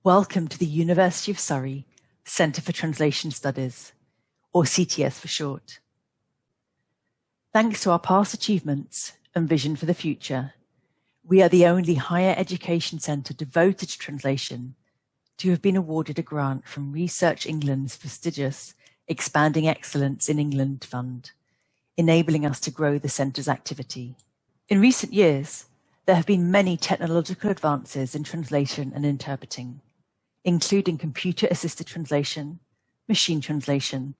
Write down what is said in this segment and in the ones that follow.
Welcome to the University of Surrey Centre for Translation Studies, or CTS for short. Thanks to our past achievements and vision for the future, we are the only higher education centre devoted to translation to have been awarded a grant from Research England's prestigious Expanding Excellence in England Fund, enabling us to grow the centre's activity. In recent years, there have been many technological advances in translation and interpreting, including computer-assisted translation, machine translation,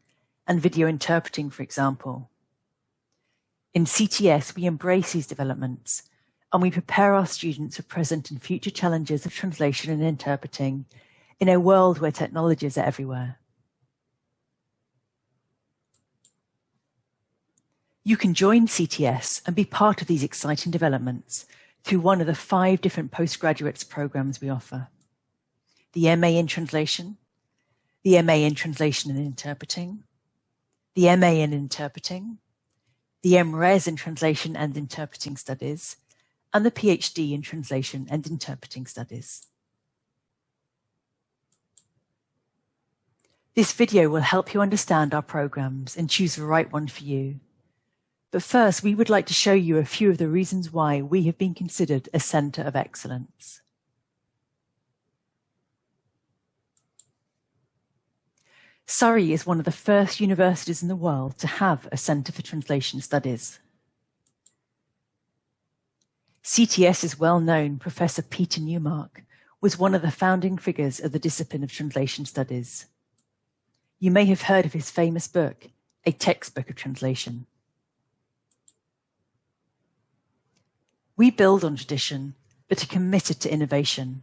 and video interpreting, for example. In CTS, we embrace these developments, and we prepare our students for present and future challenges of translation and interpreting in a world where technologies are everywhere. You can join CTS and be part of these exciting developments through one of the 5 different postgraduate programs we offer: the MA in Translation, the MA in Translation and Interpreting, the MA in Interpreting, the MRes in Translation and Interpreting Studies, and the PhD in Translation and Interpreting Studies. This video will help you understand our programs and choose the right one for you. But first, we would like to show you a few of the reasons why we have been considered a Centre of Excellence. Surrey is one of the first universities in the world to have a Centre for Translation Studies. CTS's well-known Professor Peter Newmark was one of the founding figures of the discipline of translation studies. You may have heard of his famous book, A Textbook of Translation. We build on tradition, but are committed to innovation.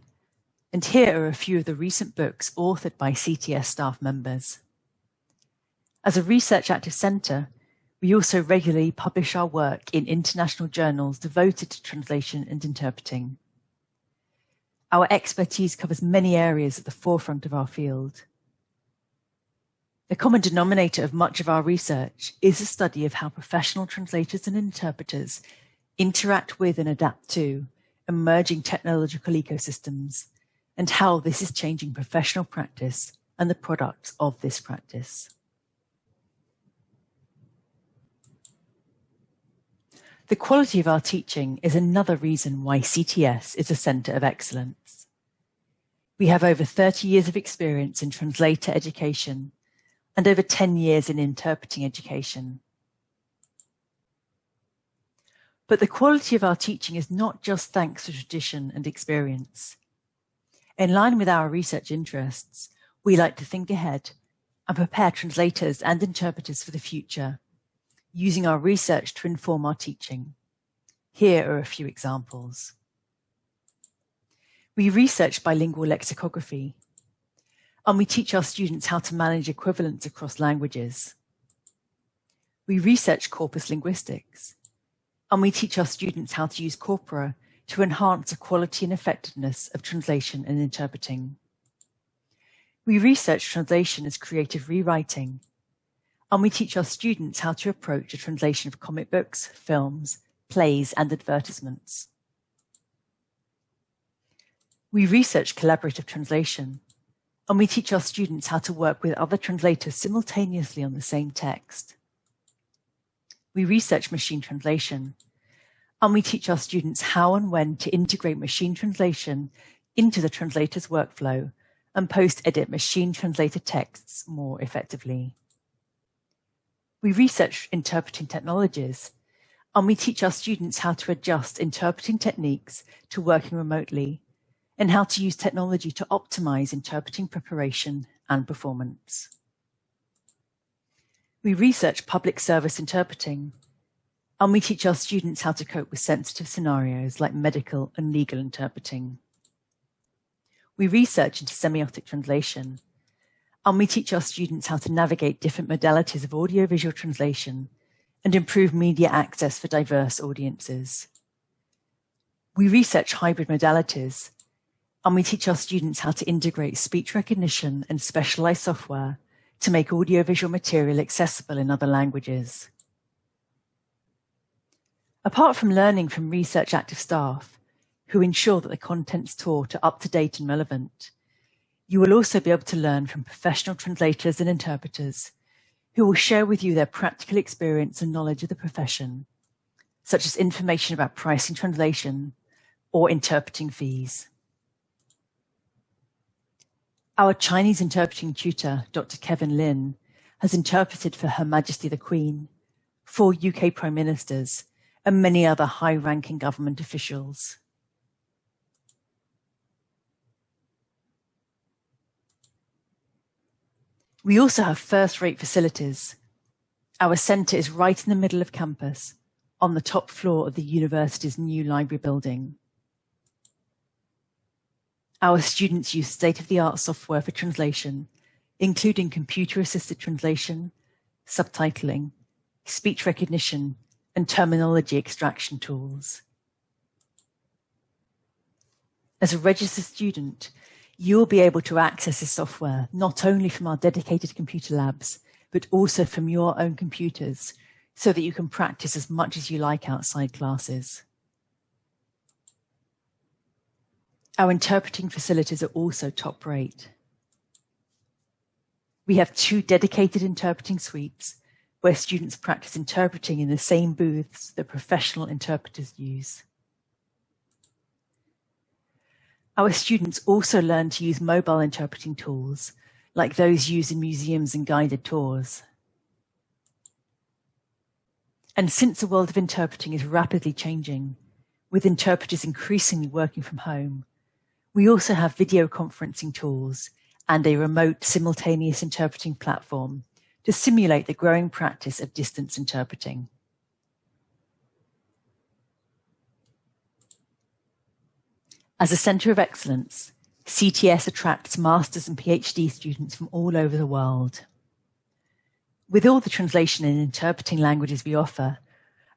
And here are a few of the recent books authored by CTS staff members. As a research active centre, we also regularly publish our work in international journals devoted to translation and interpreting. Our expertise covers many areas at the forefront of our field. The common denominator of much of our research is a study of how professional translators and interpreters interact with and adapt to emerging technological ecosystems, and how this is changing professional practice and the products of this practice. The quality of our teaching is another reason why CTS is a Centre of Excellence. We have over 30 years of experience in translator education and over 10 years in interpreting education. But the quality of our teaching is not just thanks to tradition and experience. In line with our research interests, we like to think ahead and prepare translators and interpreters for the future, using our research to inform our teaching. Here are a few examples. We research bilingual lexicography, and we teach our students how to manage equivalents across languages. We research corpus linguistics, and we teach our students how to use corpora to enhance the quality and effectiveness of translation and interpreting. We research translation as creative rewriting, and we teach our students how to approach a translation of comic books, films, plays, and advertisements. We research collaborative translation, and we teach our students how to work with other translators simultaneously on the same text. We research machine translation, and we teach our students how and when to integrate machine translation into the translator's workflow and post-edit machine-translated texts more effectively. We research interpreting technologies, and we teach our students how to adjust interpreting techniques to working remotely and how to use technology to optimize interpreting preparation and performance. We research public service interpreting, and we teach our students how to cope with sensitive scenarios like medical and legal interpreting. We research into semiotic translation, and we teach our students how to navigate different modalities of audiovisual translation and improve media access for diverse audiences. We research hybrid modalities, and we teach our students how to integrate speech recognition and specialized software to make audiovisual material accessible in other languages. Apart from learning from research active staff, who ensure that the contents taught are up-to-date and relevant, You will also be able to learn from professional translators and interpreters who will share with you their practical experience and knowledge of the profession, such as information about pricing translation or interpreting fees. Our Chinese interpreting tutor, Dr. Kevin Lin, has interpreted for Her Majesty the Queen, 4 UK Prime Ministers, and many other high-ranking government officials. We also have first-rate facilities. Our centre is right in the middle of campus, on the top floor of the university's new library building. Our students use state-of-the-art software for translation, including computer-assisted translation, subtitling, speech recognition, and terminology extraction tools. As a registered student, you will be able to access this software not only from our dedicated computer labs, but also from your own computers, so that you can practice as much as you like outside classes. Our interpreting facilities are also top-rate. We have 2 dedicated interpreting suites where students practice interpreting in the same booths that professional interpreters use. Our students also learn to use mobile interpreting tools, like those used in museums and guided tours. And since the world of interpreting is rapidly changing, with interpreters increasingly working from home, we also have video conferencing tools and a remote simultaneous interpreting platform to simulate the growing practice of distance interpreting. As a centre of excellence, CTS attracts Masters and PhD students from all over the world. With all the translation and interpreting languages we offer,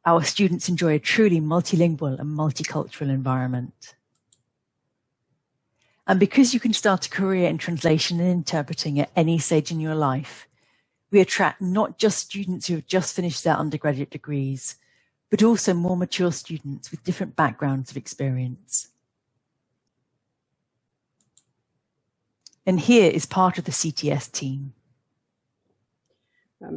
our students enjoy a truly multilingual and multicultural environment. And because you can start a career in translation and interpreting at any stage in your life, we attract not just students who have just finished their undergraduate degrees, but also more mature students with different backgrounds of experience. And here is part of the CTS team.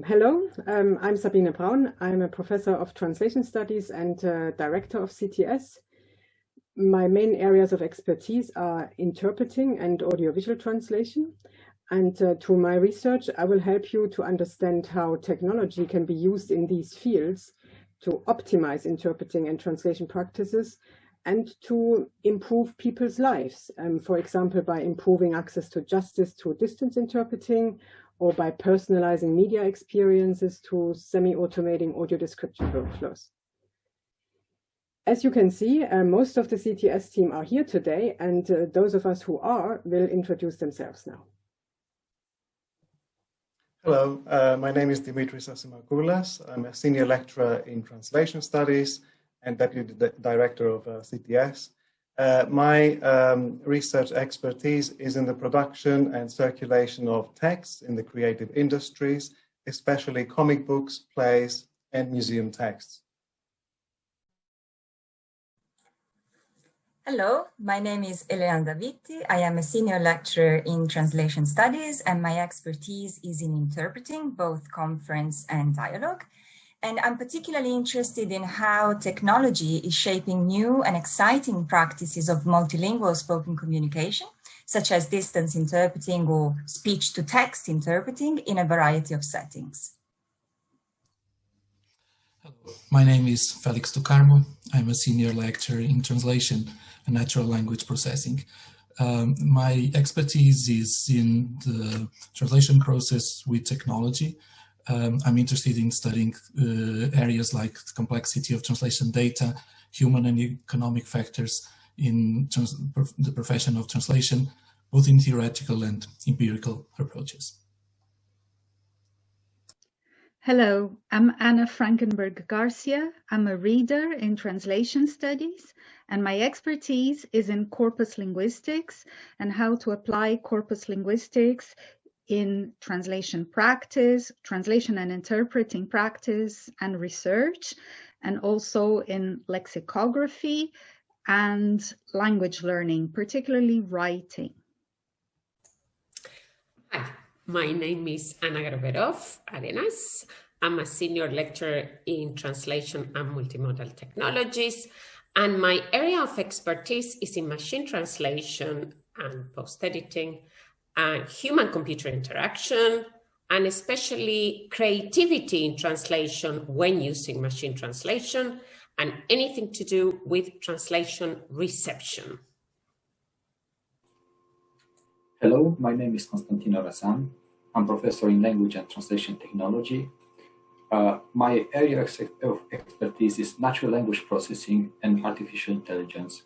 Hello, I'm Sabine Braun. I'm a professor of translation studies and director of CTS. My main areas of expertise are interpreting and audiovisual translation. And through my research, I will help you to understand how technology can be used in these fields to optimize interpreting and translation practices and to improve people's lives, for example, by improving access to justice through distance interpreting, or by personalizing media experiences through semi-automating audio description workflows. As you can see, most of the CTS team are here today, and those of us who are will introduce themselves now. Hello, my name is Dimitris Asimakoulas. I'm a senior lecturer in translation studies and deputy director of CTS. My research expertise is in the production and circulation of texts in the creative industries, especially comic books, plays, and museum texts. Hello, my name is Eleandra Vitti. I am a senior lecturer in translation studies, and my expertise is in interpreting both conference and dialogue. And I'm particularly interested in how technology is shaping new and exciting practices of multilingual spoken communication, such as distance interpreting or speech-to-text interpreting in a variety of settings. Hello, my name is Felix do Carmo. I'm a senior lecturer in translation and natural language processing. My expertise is in the translation process with technology. I'm interested in studying areas like the complexity of translation data, human and economic factors in the profession of translation, both in theoretical and empirical approaches. Hello, I'm Anna Frankenberg Garcia. I'm a reader in translation studies, and my expertise is in corpus linguistics and how to apply corpus linguistics in translation practice, translation and interpreting practice and research, and also in lexicography and language learning, particularly writing. My name is Anna Groverov Arenas. I'm a senior lecturer in translation and multimodal technologies, and my area of expertise is in machine translation and post-editing, human-computer interaction, and especially creativity in translation when using machine translation, and anything to do with translation reception. Hello, my name is Constantino Razan. I'm professor in language and translation technology. My area of expertise is natural language processing and artificial intelligence.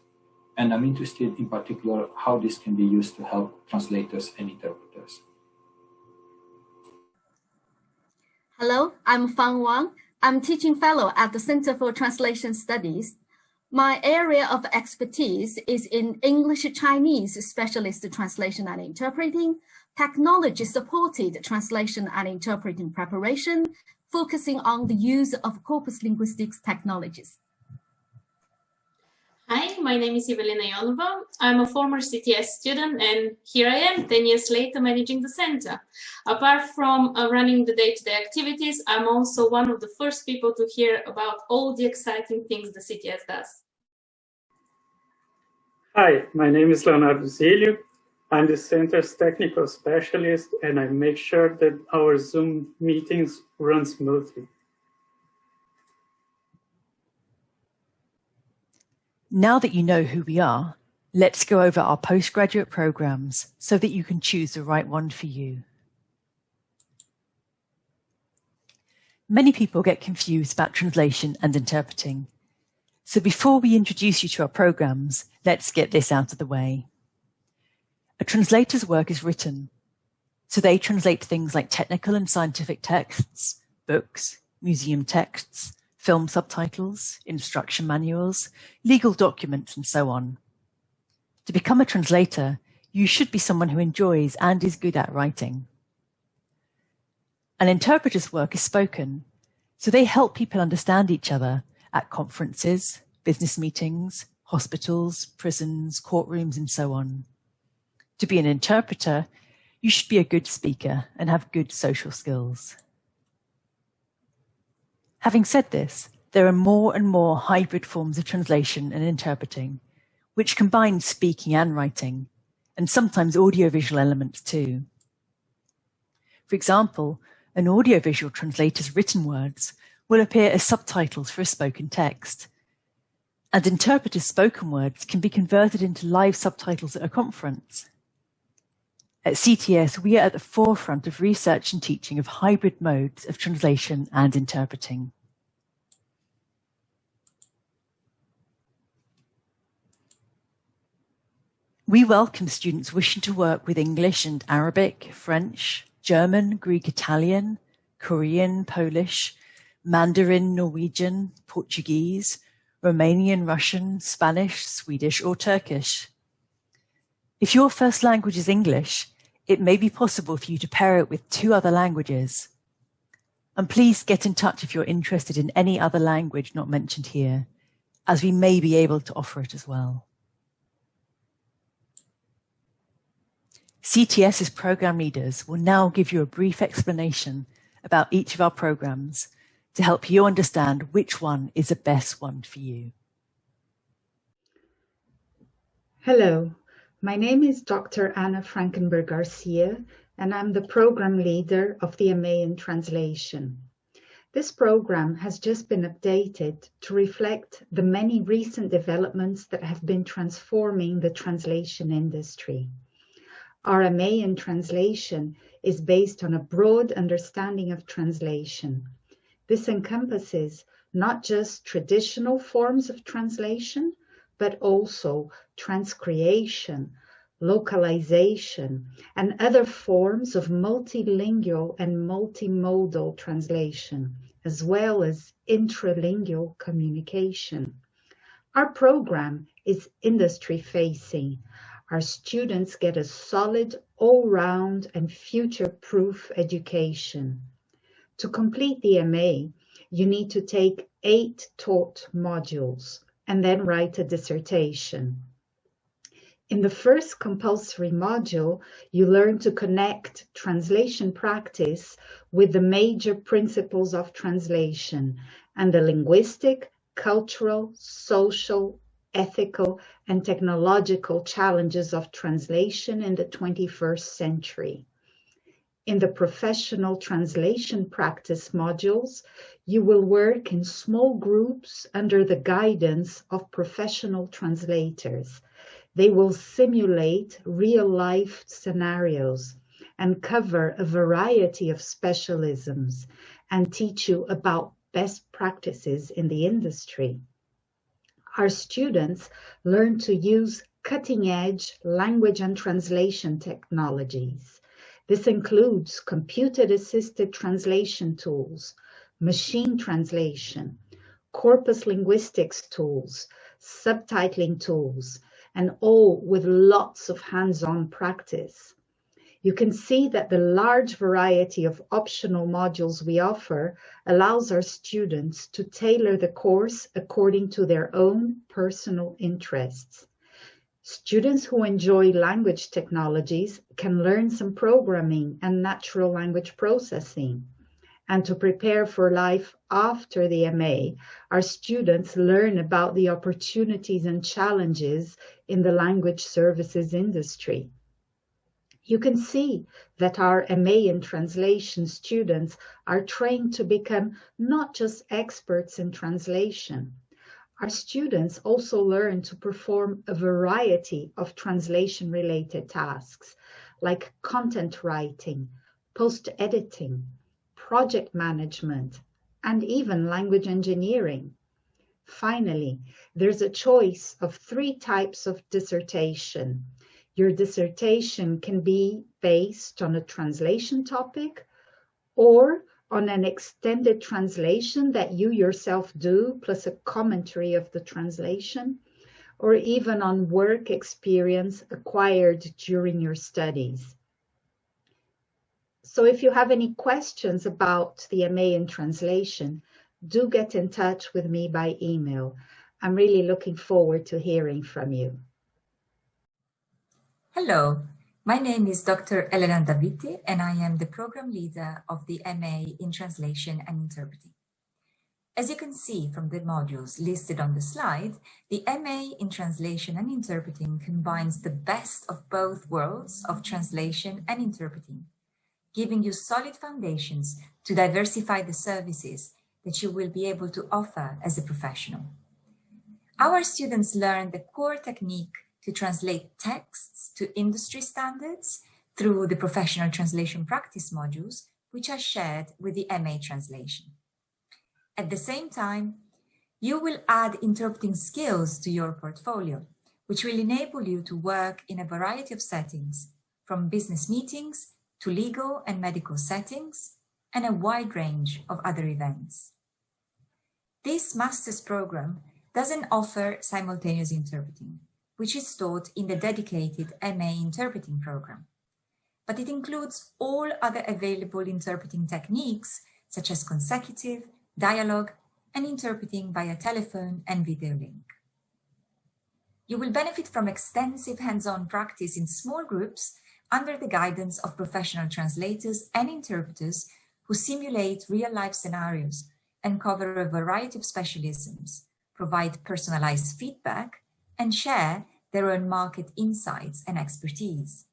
And I'm interested in particular how this can be used to help translators and interpreters. Hello, I'm Fang Wang. I'm teaching fellow at the Center for Translation Studies. My area of expertise is in English-Chinese specialist translation and interpreting, technology-supported translation and interpreting preparation, focusing on the use of corpus linguistics technologies. Hi, my name is Evelina Ionova. I'm a former CTS student, and here I am 10 years later managing the center. Apart from running the day-to-day activities, I'm also one of the first people to hear about all the exciting things the CTS does. Hi, my name is Leonardo Zilio. I'm the center's technical specialist, and I make sure that our Zoom meetings run smoothly. Now that you know who we are, let's go over our postgraduate programs so that you can choose the right one for you. Many people get confused about translation and interpreting. So before we introduce you to our programs, let's get this out of the way. A translator's work is written, so they translate things like technical and scientific texts, books, museum texts, film subtitles, instruction manuals, legal documents, and so on. To become a translator, you should be someone who enjoys and is good at writing. An interpreter's work is spoken, so they help people understand each other at conferences, business meetings, hospitals, prisons, courtrooms, and so on. To be an interpreter, you should be a good speaker and have good social skills. Having said this, there are more and more hybrid forms of translation and interpreting, which combine speaking and writing, and sometimes audiovisual elements too. For example, an audiovisual translator's written words will appear as subtitles for a spoken text, and interpreters' spoken words can be converted into live subtitles at a conference. At CTS, we are at the forefront of research and teaching of hybrid modes of translation and interpreting. We welcome students wishing to work with English and Arabic, French, German, Greek, Italian, Korean, Polish, Mandarin, Norwegian, Portuguese, Romanian, Russian, Spanish, Swedish, or Turkish. If your first language is English, it may be possible for you to pair it with 2 other languages. And please get in touch if you're interested in any other language not mentioned here, as we may be able to offer it as well. CTS's program leaders will now give you a brief explanation about each of our programs to help you understand which one is the best one for you. Hello, my name is Dr. Anna Frankenberg Garcia, and I'm the program leader of the MA in Translation. This program has just been updated to reflect the many recent developments that have been transforming the translation industry. Our MA in Translation is based on a broad understanding of translation. This encompasses not just traditional forms of translation, but also transcreation, localization, and other forms of multilingual and multimodal translation, as well as intralingual communication. Our program is industry-facing. Our students get a solid, all-round, and future-proof education. To complete the MA, you need to take 8 taught modules and then write a dissertation. In the first compulsory module, you learn to connect translation practice with the major principles of translation and the linguistic, cultural, social, ethical, and technological challenges of translation in the 21st century. In the professional translation practice modules, you will work in small groups under the guidance of professional translators. They will simulate real-life scenarios and cover a variety of specialisms and teach you about best practices in the industry. Our students learn to use cutting-edge language and translation technologies. This includes computer-assisted translation tools, machine translation, corpus linguistics tools, subtitling tools, and all with lots of hands-on practice. You can see that the large variety of optional modules we offer allows our students to tailor the course according to their own personal interests. Students who enjoy language technologies can learn some programming and natural language processing. And to prepare for life after the MA, our students learn about the opportunities and challenges in the language services industry. You can see that our MA in translation students are trained to become not just experts in translation. Our students also learn to perform a variety of translation-related tasks, like content writing, post-editing, project management, and even language engineering. Finally, there's a choice of 3 types of dissertation. Your dissertation can be based on a translation topic or on an extended translation that you yourself do, plus a commentary of the translation, or even on work experience acquired during your studies. So if you have any questions about the MA in translation, do get in touch with me by email. I'm really looking forward to hearing from you. Hello, my name is Dr. Elena Daviti, and I am the program leader of the MA in Translation and Interpreting. As you can see from the modules listed on the slide, the MA in Translation and Interpreting combines the best of both worlds of translation and interpreting, giving you solid foundations to diversify the services that you will be able to offer as a professional. Our students learn the core technique to translate texts to industry standards through the professional translation practice modules, which are shared with the MA translation. At the same time, you will add interpreting skills to your portfolio, which will enable you to work in a variety of settings, from business meetings to legal and medical settings, and a wide range of other events. This master's program doesn't offer simultaneous interpreting, which is taught in the dedicated MA interpreting program, but it includes all other available interpreting techniques, such as consecutive, dialogue, and interpreting via telephone and video link. You will benefit from extensive hands-on practice in small groups under the guidance of professional translators and interpreters who simulate real-life scenarios and cover a variety of specialisms, provide personalized feedback, and share their own market insights and expertise.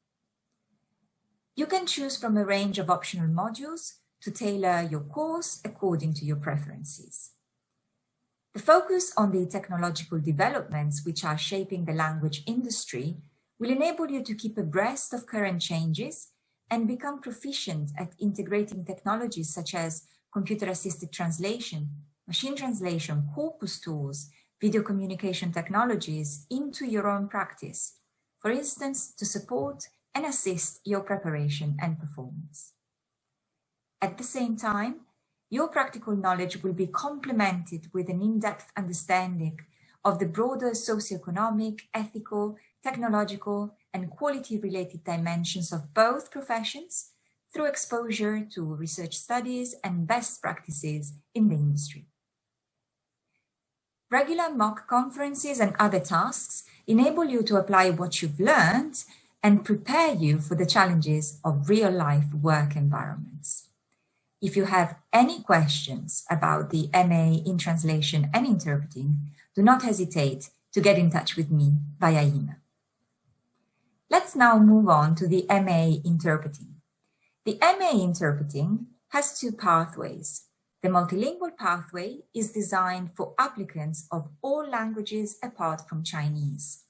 You can choose from a range of optional modules to tailor your course according to your preferences. The focus on the technological developments which are shaping the language industry will enable you to keep abreast of current changes and become proficient at integrating technologies such as computer-assisted translation, machine translation, corpus tools, video communication technologies into your own practice, for instance, to support and assist your preparation and performance. At the same time, your practical knowledge will be complemented with an in-depth understanding of the broader socioeconomic, ethical, technological, and quality-related dimensions of both professions through exposure to research studies and best practices in the industry. Regular mock conferences and other tasks enable you to apply what you've learned, and prepare you for the challenges of real-life work environments. If you have any questions about the MA in Translation and Interpreting, do not hesitate to get in touch with me via email. Let's now move on to the MA Interpreting. The MA Interpreting has two pathways. The multilingual pathway is designed for applicants of all languages apart from Chinese.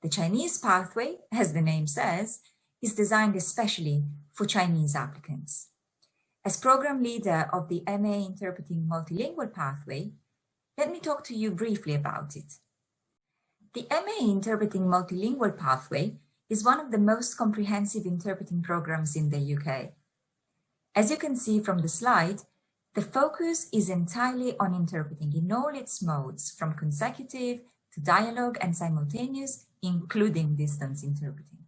The Chinese pathway, as the name says, is designed especially for Chinese applicants. As program leader of the MA Interpreting Multilingual pathway, let me talk to you briefly about it. The MA Interpreting Multilingual pathway is one of the most comprehensive interpreting programs in the UK. As you can see from the slide, the focus is entirely on interpreting in all its modes, from consecutive to dialogue and simultaneous, including distance interpreting.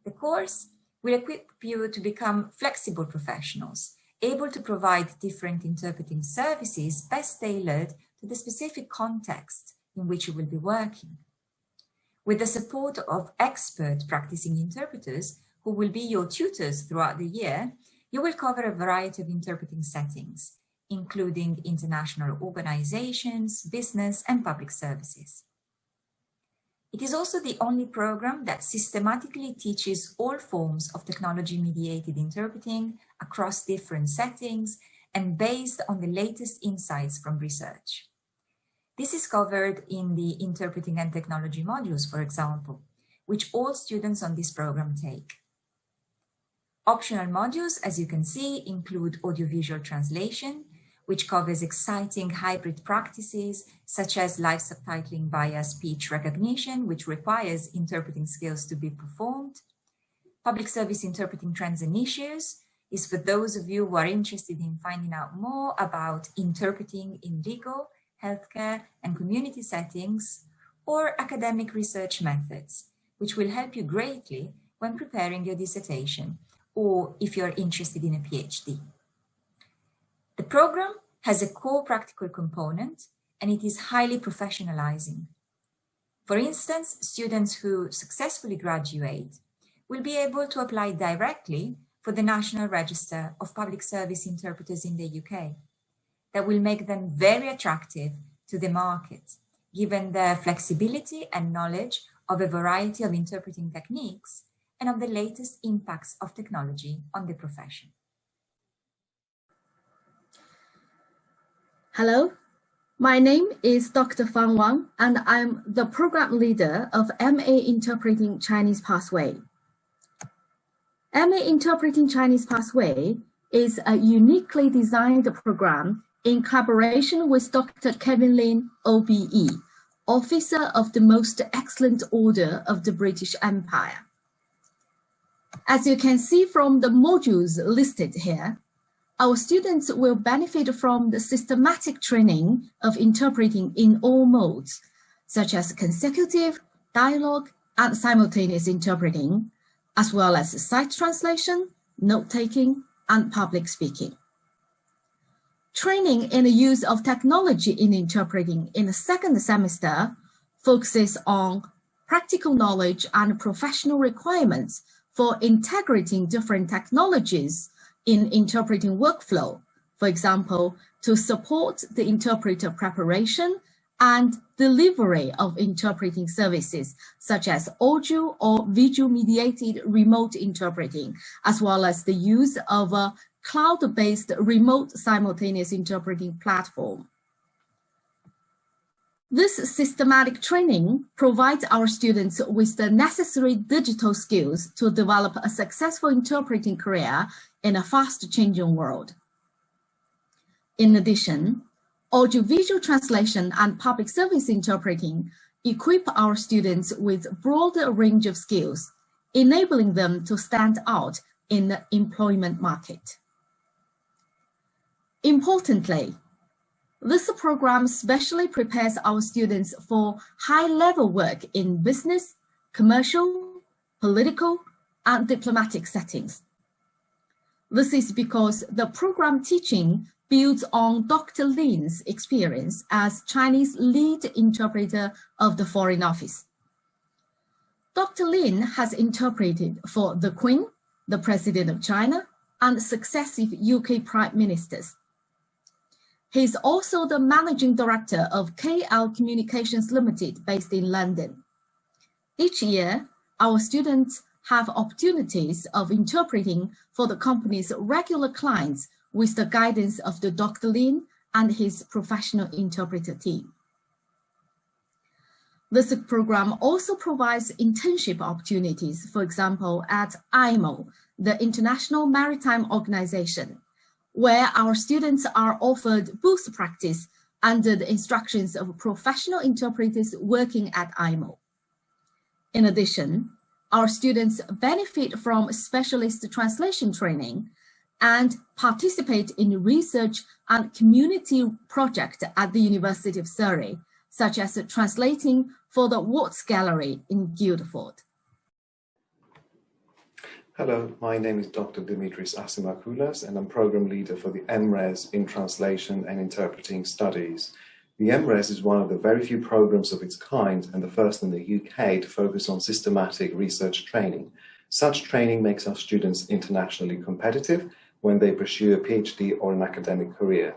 The course will equip you to become flexible professionals, able to provide different interpreting services best tailored to the specific context in which you will be working. With the support of expert practicing interpreters who will be your tutors throughout the year, you will cover a variety of interpreting settings, including international organizations, business, and public services. It is also the only program that systematically teaches all forms of technology-mediated interpreting across different settings and based on the latest insights from research. This is covered in the interpreting and technology modules, for example, which all students on this program take. Optional modules, as you can see, include audiovisual translation, which covers exciting hybrid practices such as live subtitling via speech recognition, which requires interpreting skills to be performed. Public service interpreting trends and issues is for those of you who are interested in finding out more about interpreting in legal, healthcare, and community settings, or academic research methods, which will help you greatly when preparing your dissertation, or if you're interested in a PhD. The program has a core practical component, and it is highly professionalizing. For instance, students who successfully graduate will be able to apply directly for the National Register of Public Service Interpreters in the UK. That will make them very attractive to the market, given their flexibility and knowledge of a variety of interpreting techniques and of the latest impacts of technology on the profession. Hello, my name is Dr. Fang Wang, and I'm the program leader of MA Interpreting Chinese Pathway. MA Interpreting Chinese Pathway is a uniquely designed program in collaboration with Dr. Kevin Lin, OBE, Officer of the Most Excellent Order of the British Empire. As you can see from the modules listed here, our students will benefit from the systematic training of interpreting in all modes, such as consecutive, dialogue, and simultaneous interpreting, as well as sight translation, note-taking, and public speaking. Training in the use of technology in interpreting in the second semester focuses on practical knowledge and professional requirements for integrating different technologies in interpreting workflow, for example, to support the interpreter preparation and delivery of interpreting services, such as audio or visual mediated remote interpreting, as well as the use of a cloud-based remote simultaneous interpreting platform. This systematic training provides our students with the necessary digital skills to develop a successful interpreting career in a fast-changing world. In addition, audiovisual translation and public service interpreting equip our students with a broader range of skills, enabling them to stand out in the employment market. Importantly, this program specially prepares our students for high-level work in business, commercial, political, and diplomatic settings. This is because the program teaching builds on Dr. Lin's experience as Chinese lead interpreter of the Foreign Office. Dr. Lin has interpreted for the Queen, the President of China, and successive UK Prime Ministers. He is also the Managing Director of KL Communications Limited based in London. Each year, our students have opportunities of interpreting for the company's regular clients with the guidance of the Dr. Lin and his professional interpreter team. This program also provides internship opportunities, for example, at IMO, the International Maritime Organization, where our students are offered booth practice under the instructions of professional interpreters working at IMO. In addition, our students benefit from specialist translation training and participate in research and community projects at the University of Surrey, such as translating for the Watts Gallery in Guildford. Hello, my name is Dr. Dimitris Asimakoulas, and I'm Program Leader for the MRes in Translation and Interpreting Studies. The MRes is one of the very few programs of its kind and the first in the UK to focus on systematic research training. Such training makes our students internationally competitive when they pursue a PhD or an academic career.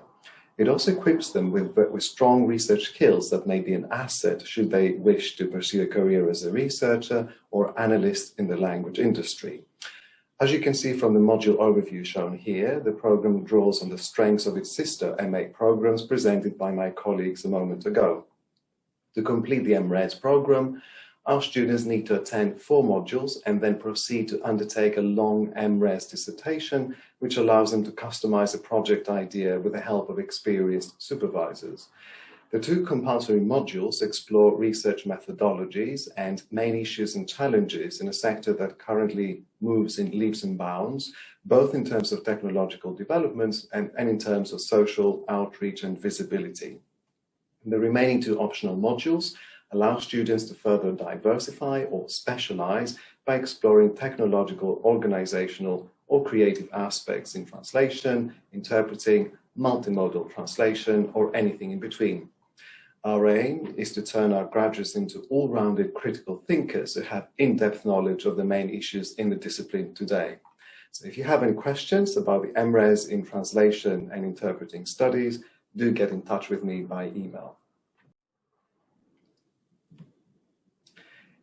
It also equips them with strong research skills that may be an asset should they wish to pursue a career as a researcher or analyst in the language industry. As you can see from the module overview shown here, the program draws on the strengths of its sister MA programs presented by my colleagues a moment ago. To complete the MRes program, our students need to attend 4 modules and then proceed to undertake a long MRes dissertation, which allows them to customize a project idea with the help of experienced supervisors. The 2 compulsory modules explore research methodologies and main issues and challenges in a sector that currently moves in leaps and bounds, both in terms of technological developments and in terms of social outreach and visibility. The remaining 2 optional modules allow students to further diversify or specialize by exploring technological, organizational, or creative aspects in translation, interpreting, multimodal translation, or anything in between. Our aim is to turn our graduates into all-rounded critical thinkers who have in-depth knowledge of the main issues in the discipline today. So if you have any questions about the MRes in Translation and Interpreting Studies, do get in touch with me by email.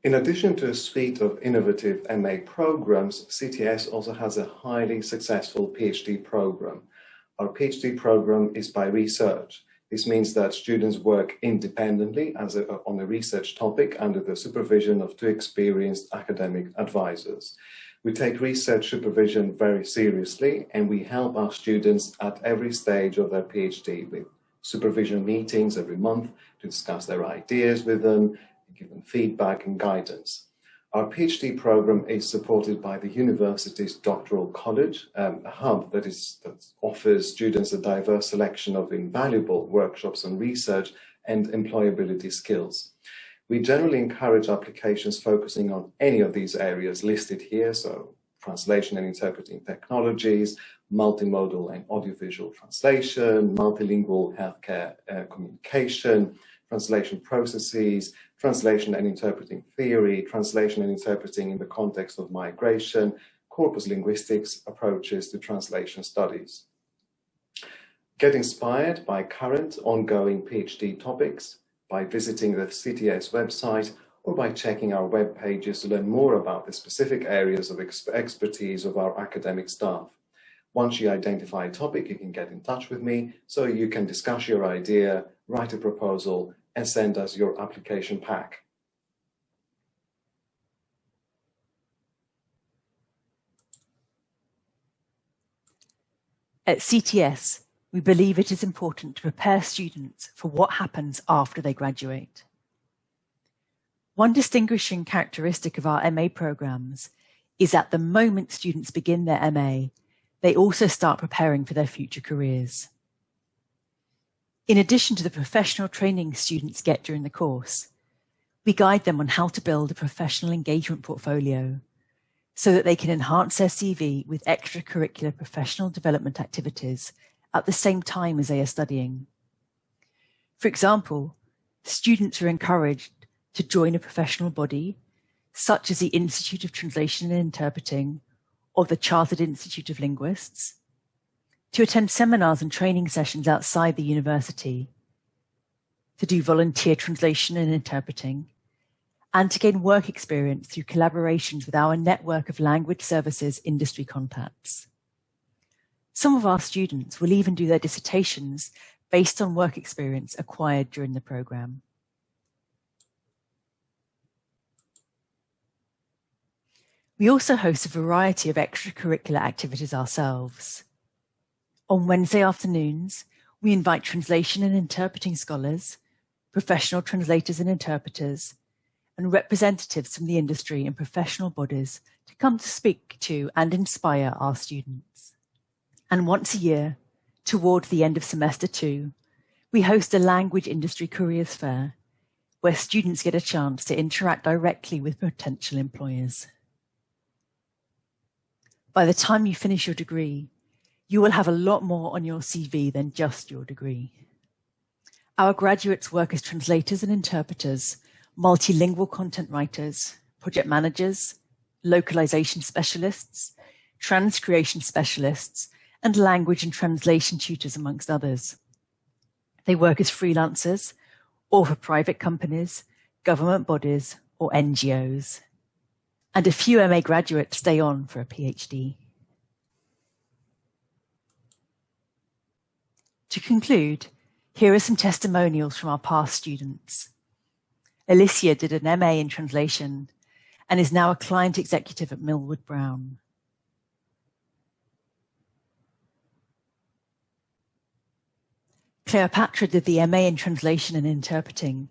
In addition to a suite of innovative MA programs, CTS also has a highly successful PhD program. Our PhD program is by research. This means that students work independently on a research topic under the supervision of 2 experienced academic advisors. We take research supervision very seriously, and we help our students at every stage of their PhD with supervision meetings every month to discuss their ideas with them, give them feedback and guidance. Our PhD program is supported by the university's doctoral college, a hub that offers students a diverse selection of invaluable workshops on research and employability skills. We generally encourage applications focusing on any of these areas listed here, so translation and interpreting technologies, multimodal and audiovisual translation, multilingual healthcare communication, translation processes, translation and interpreting theory, translation and interpreting in the context of migration, corpus linguistics approaches to translation studies. Get inspired by current ongoing PhD topics by visiting the CTS website or by checking our web pages to learn more about the specific areas of expertise of our academic staff. Once you identify a topic, you can get in touch with me so you can discuss your idea, write a proposal, and send us your application pack. At CTS, we believe it is important to prepare students for what happens after they graduate. One distinguishing characteristic of our MA programs is at the moment students begin their MA, they also start preparing for their future careers. In addition to the professional training students get during the course, we guide them on how to build a professional engagement portfolio so that they can enhance their CV with extracurricular professional development activities at the same time as they are studying. For example, students are encouraged to join a professional body, such as the Institute of Translation and Interpreting or the Chartered Institute of Linguists, to attend seminars and training sessions outside the university, to do volunteer translation and interpreting, and to gain work experience through collaborations with our network of language services industry contacts. Some of our students will even do their dissertations based on work experience acquired during the program. We also host a variety of extracurricular activities ourselves. On Wednesday afternoons, we invite translation and interpreting scholars, professional translators and interpreters, and representatives from the industry and professional bodies to come to speak to and inspire our students. And once a year, towards the end of semester 2, we host a language industry careers fair where students get a chance to interact directly with potential employers. By the time you finish your degree, you will have a lot more on your CV than just your degree. Our graduates work as translators and interpreters, multilingual content writers, project managers, localization specialists, transcreation specialists, and language and translation tutors, amongst others. They work as freelancers or for private companies, government bodies, or NGOs. And a few MA graduates stay on for a PhD. To conclude, here are some testimonials from our past students. Alicia did an MA in translation and is now a client executive at Millward Brown. Cleopatra did the MA in translation and interpreting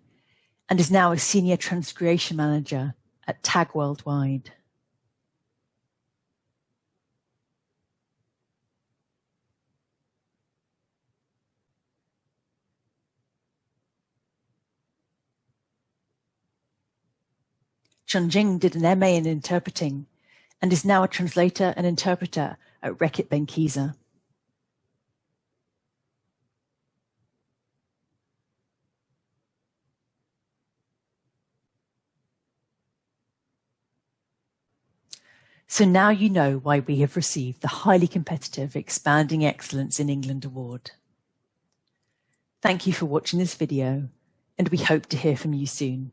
and is now a senior transcreation manager at TAG Worldwide. Chunjing did an MA in interpreting and is now a translator and interpreter at Reckitt Benckiser. So now you know why we have received the highly competitive Expanding Excellence in England Award. Thank you for watching this video, and we hope to hear from you soon.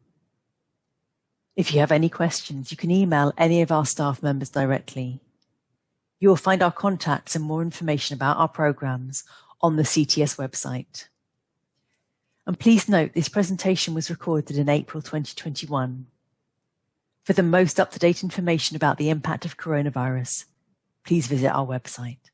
If you have any questions, you can email any of our staff members directly. You will find our contacts and more information about our programs on the CTS website. And please note this presentation was recorded in April 2021. For the most up-to-date information about the impact of coronavirus, please visit our website.